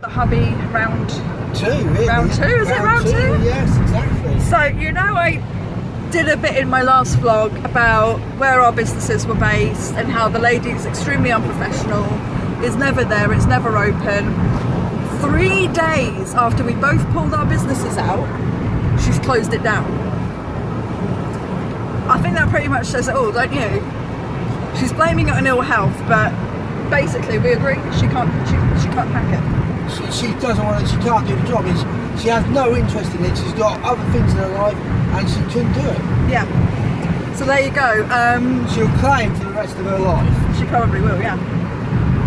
The hubby round 2, really. Round 2, is it round 2? Yes, exactly. So, I did a bit in my last vlog about where our businesses were based and how the lady is extremely unprofessional, is never there, it's never open. 3 days after we both pulled our businesses out, she's closed it down. I think that pretty much says it all, don't you? She's blaming it on ill health, but basically we agree she can't hack it. She doesn't want it, she can't do the job. She has no interest in it, she's got other things in her life and she couldn't do it. Yeah. So there you go. She'll claim for the rest of her life. She probably will, yeah.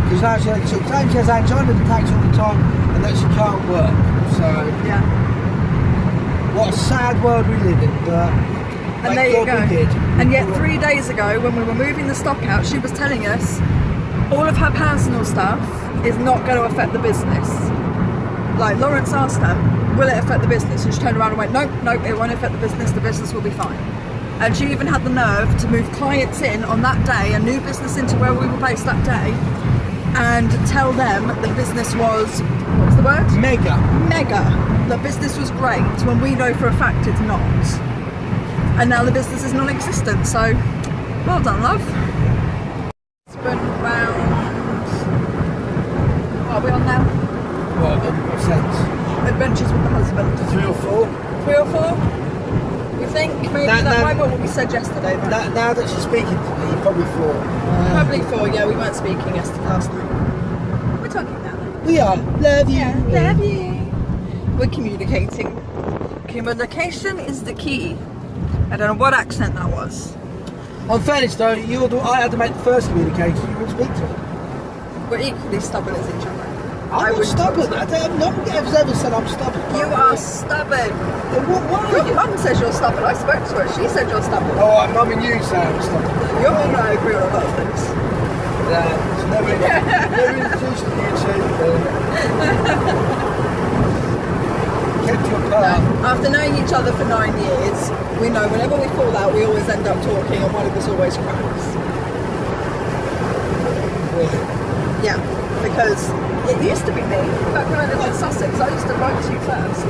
Because now she'll claim she has angina attacks all the time and that she can't work. So, yeah. What a sad world we live in. And there you go. And yet 3 days ago, when we were moving the stock out, she was telling us all of her personal stuff is not going to affect the business. Like, Lawrence asked her, will it affect the business? And she turned around and went, nope, it won't affect the business will be fine. And she even had the nerve to move clients in on that day, a new business into where we were based that day, and tell them the business was, what was the word? Mega. The business was great, when we know for a fact it's not. And now the business is non-existent, so well done, love. Husband round, what are we on now? What sense? Adventures with the husband. 3 or 4? 3 or 4? You think? Maybe that might be what we said yesterday. Now that she's speaking to me, probably 4. Probably 4, yeah, we weren't speaking last night. We're talking now. We are. Love you. Yeah, love you. We're communicating. Communication is the key. I don't know what accent that was. On fairness though, I had to make the first communication, you wouldn't speak to her. We're equally stubborn as each other. I'm not stubborn. No one has ever said I'm stubborn. You are stubborn. Why? Your mum says you're stubborn. I spoke to her. She said you're stubborn. Oh, Mum and you say I'm stubborn. Your mum and I agree on a lot of things. Yeah, it's never introduced to you two. Kept you apart. After knowing each other for 9 years, we know whenever we fall out, we always end up talking, and one of us always cracks. Really? Yeah, because it used to be me. Back when I lived in Sussex, I used to write to you first.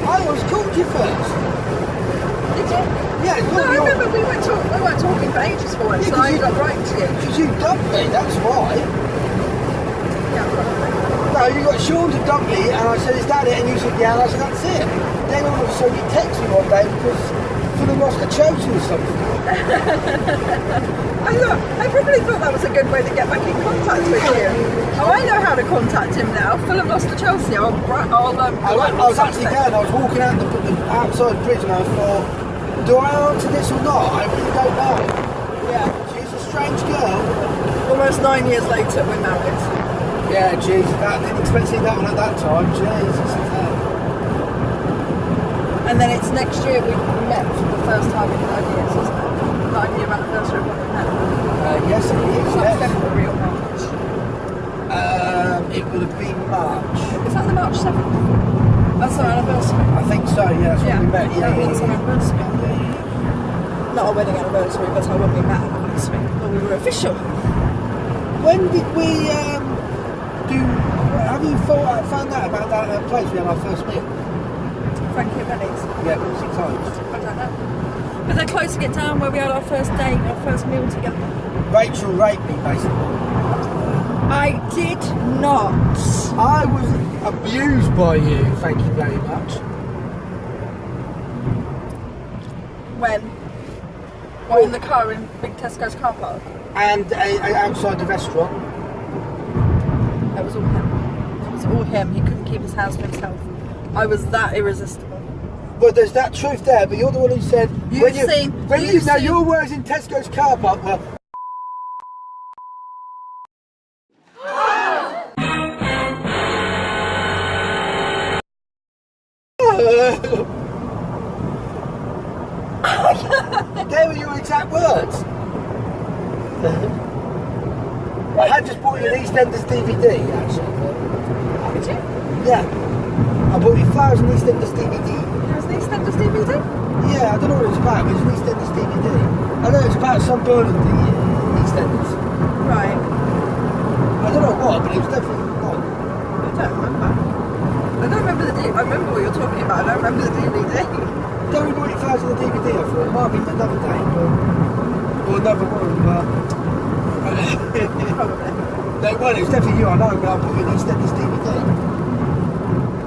I always called you first. Did you? Yeah. No, I remember we weren't talking for ages for once, and I ended up writing to you. Because you dumped me, that's why. Yeah, probably. No, you got Sean to dump me, and I said, is that it? And you said, yeah, and I said, that's it. Then all of a sudden you text me one day because Fulham lost the Chelsea or something. I probably thought that was a good way to get back in contact with you. Oh, I know how to contact him now. Fulham lost to Chelsea. I was actually going, I was walking out the outside bridge and I thought, do I answer this or not? I really don't know. Yeah. She's a strange girl. Almost 9 years later, we're married. Yeah, jeez, I didn't expect to see that one at that time. Jesus. And then it's next year we met for the first time in 9 years, isn't it? 9-year anniversary of when we met. Yes, it is. It's like Yes. February or March. It would have been March. Is that the March 7th? That's our anniversary. I think so, yeah, that's when we met. That was our anniversary. Yeah. Not our wedding anniversary, but our when we met anniversary. But we were official. When did we have you found out about that place we had our first meal? Frankie and Benny's. Yeah, what was it closed? I don't know. But they're closing it down where we had our first date, our first meal together. Rachel raped me, basically. I did not. I was abused by you, thank you very much. When? We're in the car in Big Tesco's car park. And outside the restaurant. That was all him. It was all him. He couldn't keep his hands to himself. I was that irresistible. Well, there's that truth there, but you're the one who said... Your words in Tesco's car park were... They were your exact words. I had just bought you an EastEnders DVD, actually. Did you? Yeah. I bought you flowers and EastEnders DVD. There was an EastEnders DVD? Yeah, I don't know what it's about, but it's an EastEnders DVD. I know it's about some bird in the EastEnders. Right. I don't know what, but it was definitely not. don't remember. I don't remember the DVD. I remember what you're talking about. I don't remember the DVD. Don't remember what it felt on the DVD. I thought it might be another day, or another one. Probably. No, well, it was definitely you. I know, but I put it instead of this DVD.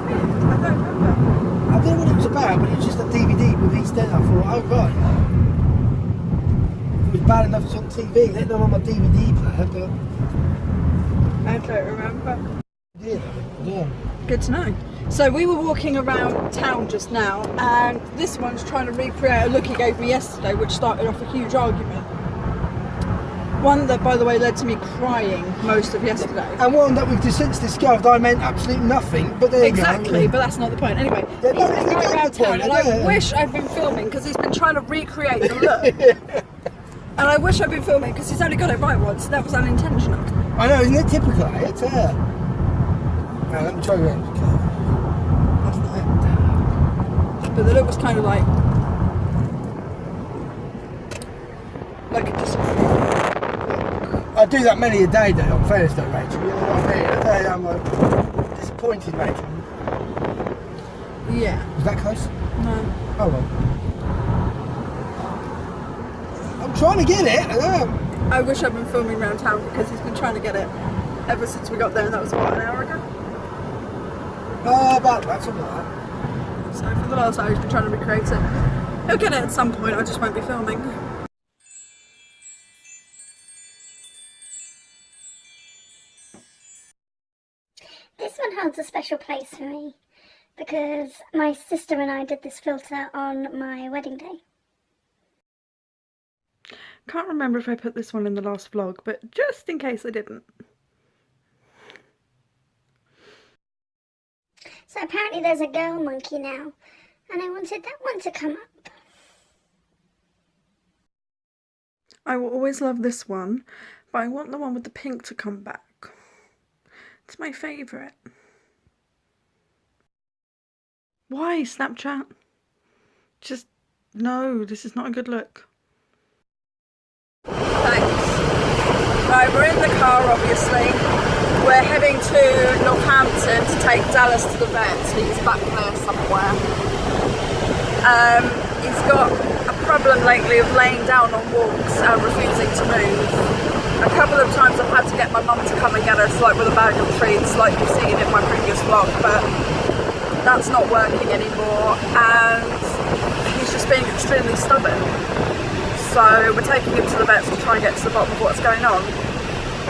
I don't remember. I don't know what it was about, but it was just a DVD with EastEnders. I thought, oh right. It was bad enough it's on TV. Let them on my DVD player, but I don't remember. yeah. Good to know. So we were walking around town just now, and this one's trying to recreate a look he gave me yesterday, which started off a huge argument. One that, by the way, led to me crying most of yesterday. And one that we've since discovered I meant absolutely nothing, but there Exactly, you go. but that's not the point. Anyway, Yeah, he's been going around the town, point, and I wish I'd been filming because he's been trying to recreate the look. And I wish I'd been filming because he's only got it right once. That was unintentional. I know, isn't it typical? It's Now, let me try again. But the look was kind of like a disappointment. I do that many a day, though, on fairness, though, Rachel. You know what I mean? A day I'm disappointed, Rachel. Yeah. Was that close? No. Oh, well. I'm trying to get it. I wish I'd been filming around town because he's been trying to get it ever since we got there, and that was what, an hour ago? About that, something like that. So for the last hour he's been trying to recreate it. He'll get it at some point, I just won't be filming. This one holds a special place for me because my sister and I did this filter on my wedding day. Can't remember if I put this one in the last vlog, but just in case I didn't. So apparently there's a girl monkey now, and I wanted that one to come up. I will always love this one, but I want the one with the pink to come back. It's my favourite. Why, Snapchat? Just, no, this is not a good look. Thanks. Right, we're in the car, obviously. We're heading to Northampton to take Dallas to the vet. He's back there somewhere. He's got a problem lately of laying down on walks and refusing to move. A couple of times I've had to get my mum to come and get us, like with a bag of treats, like you've seen in my previous vlog, but that's not working anymore, and he's just being extremely stubborn. So we're taking him to the vets to try and get to the bottom of what's going on.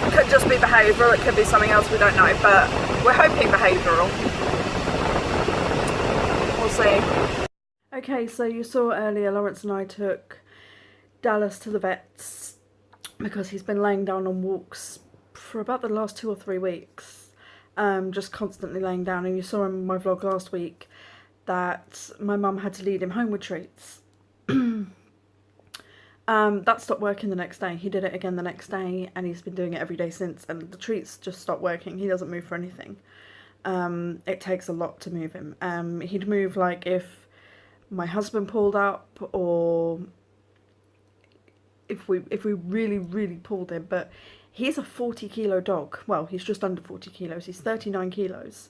It could just be behavioural, it could be something else, we don't know, but we're hoping behavioural. We'll see. Okay, so you saw earlier Lawrence and I took Dallas to the vets because he's been laying down on walks for about the last 2 or 3 weeks, just constantly laying down. And you saw in my vlog last week that my mum had to lead him home with treats. That stopped working the next day. He did it again the next day, and he's been doing it every day since, and the treats just stopped working. He doesn't move for anything. It takes a lot to move him. He'd move like if my husband pulled up, or if we really pulled him. But he's a 40-kilo dog. Well, he's just under 40 kilos. He's 39 kilos.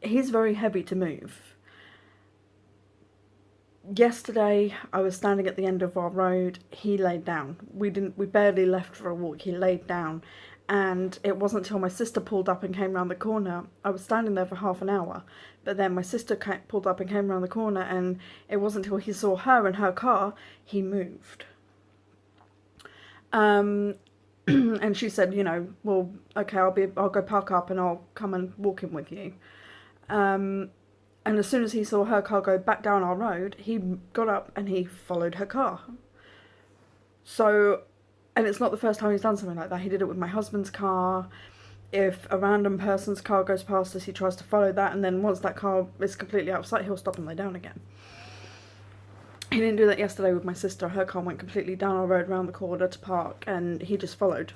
He's very heavy to move. Yesterday, I was standing at the end of our road. He laid down. We barely left for a walk. He laid down, and it wasn't until my sister pulled up and came round the corner. I was standing there for half an hour, but then my sister pulled up and came round the corner, and it wasn't until he saw her and her car he moved. And she said, you know, well, okay, I'll go park up and I'll come and walk in with you. And as soon as he saw her car go back down our road, he got up and he followed her car. So, and it's not the first time he's done something like that. He did it with my husband's car. If a random person's car goes past us, he tries to follow that, and then once that car is completely out of sight, he'll stop and lay down again. He didn't do that yesterday with my sister. Her car went completely down our road, round the corner to park, and he just followed.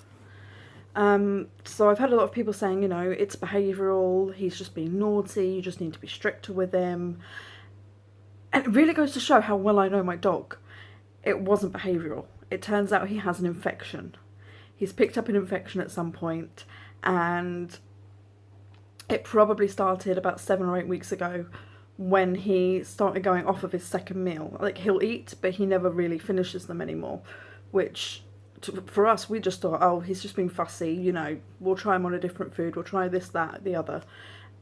So I've had a lot of people saying, you know, it's behavioural, he's just being naughty, you just need to be stricter with him. And it really goes to show how well I know my dog. It wasn't behavioural. It turns out he has an infection. He's picked up an infection at some point, and It probably started about 7 or 8 weeks ago when he started going off of his second meal. Like, he'll eat, but he never really finishes them anymore, which for us, we just thought, oh, he's just being fussy, you know, we'll try him on a different food, we'll try this, that, the other.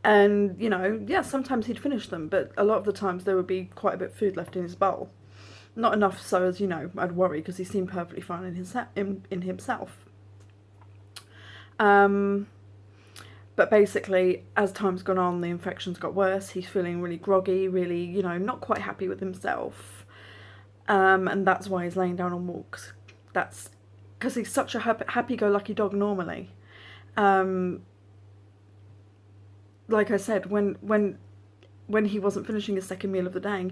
And, you know, yeah, sometimes he'd finish them, but a lot of the times there would be quite a bit of food left in his bowl. Not enough so as, you know, I'd worry, because he seemed perfectly fine in himself. But basically, as time's gone on, the infections got worse. He's feeling really groggy, really, you know, not quite happy with himself. And that's why he's laying down on walks. That's because he's such a happy-go-lucky dog normally. Like I said, when he wasn't finishing his second meal of the day,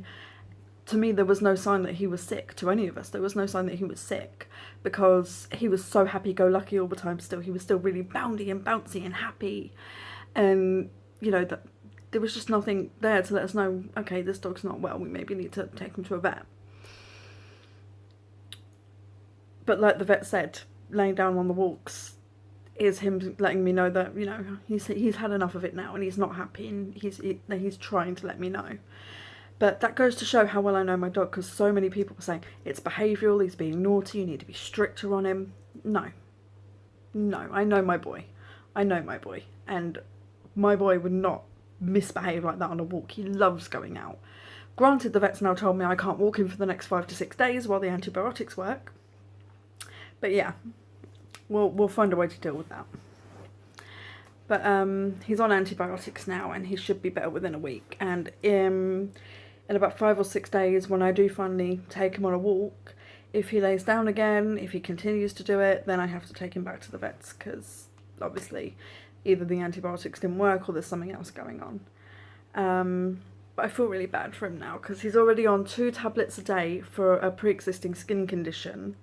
to me there was no sign that he was sick. To any of us, there was no sign that he was sick, because he was so happy-go-lucky all the time. Still, he was still really boundy and bouncy and happy, and you know that there was just nothing there to let us know, okay, this dog's not well. We maybe need to take him to a vet. But like the vet said, laying down on the walks is him letting me know that, you know, he's had enough of it now, and he's not happy, and he's trying to let me know. But that goes to show how well I know my dog, because so many people were saying it's behavioural, he's being naughty, you need to be stricter on him. No, I know my boy. I know my boy, and my boy would not misbehave like that on a walk. He loves going out. Granted, the vet's now told me I can't walk him for the next 5 to 6 days while the antibiotics work. But yeah, we'll find a way to deal with that. But he's on antibiotics now, and he should be better within a week. And in about 5 or 6 days, when I do finally take him on a walk, if he lays down again, if he continues to do it, then I have to take him back to the vets, because obviously either the antibiotics didn't work or there's something else going on. But I feel really bad for him now, because he's already on 2 tablets a day for a pre-existing skin condition.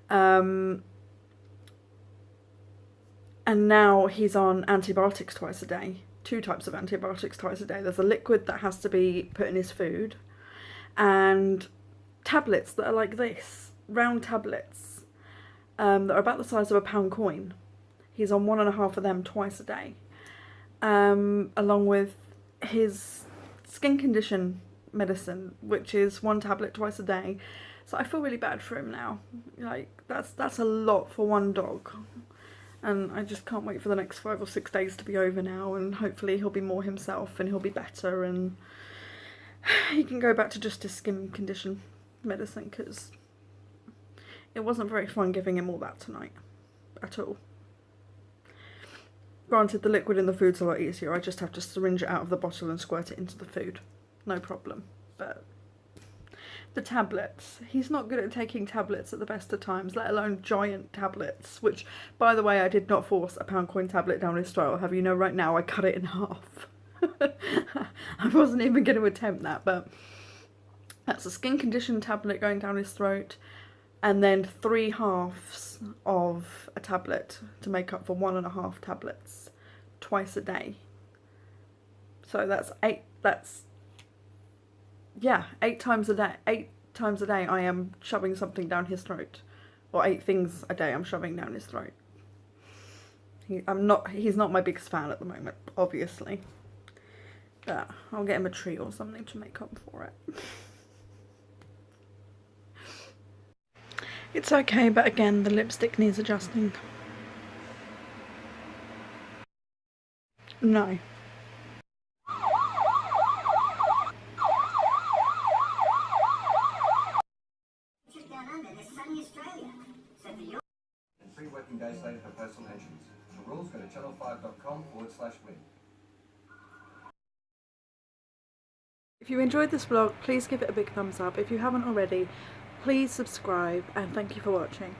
And now he's on antibiotics twice a day. 2 types of antibiotics twice a day. There's a liquid that has to be put in his food, and tablets that are like this, round tablets, that are about the size of a pound coin. He's on 1.5 of them twice a day, along with his skin condition medicine, which is 1 tablet twice a day. So I feel really bad for him now. Like, that's a lot for one dog. And I just can't wait for the next 5 or 6 days to be over now, and hopefully he'll be more himself and he'll be better, and he can go back to just his skin condition medicine, because it wasn't very fun giving him all that tonight at all. Granted, the liquid in the food's a lot easier. I just have to syringe it out of the bottle and squirt it into the food. No problem. But the tablets, he's not good at taking tablets at the best of times, let alone giant tablets, which, by the way, I did not force a pound coin tablet down his throat. I'll have you know right now, I cut it in half. I wasn't even going to attempt that, but that's a skin condition tablet going down his throat, and then 3 halves of a tablet to make up for 1.5 tablets twice a day. So that's 8, yeah, 8 times a day. 8 times a day I am shoving something down his throat. Or 8 things a day I'm shoving down his throat. He's not my biggest fan at the moment, obviously. But I'll get him a treat or something to make up for it. It's okay, but again, the lipstick needs adjusting. No. And 3 working days later for personal entries. For rules, go to channel5.com/win. If you enjoyed this vlog, please give it a big thumbs up. If you haven't already, please subscribe, and thank you for watching.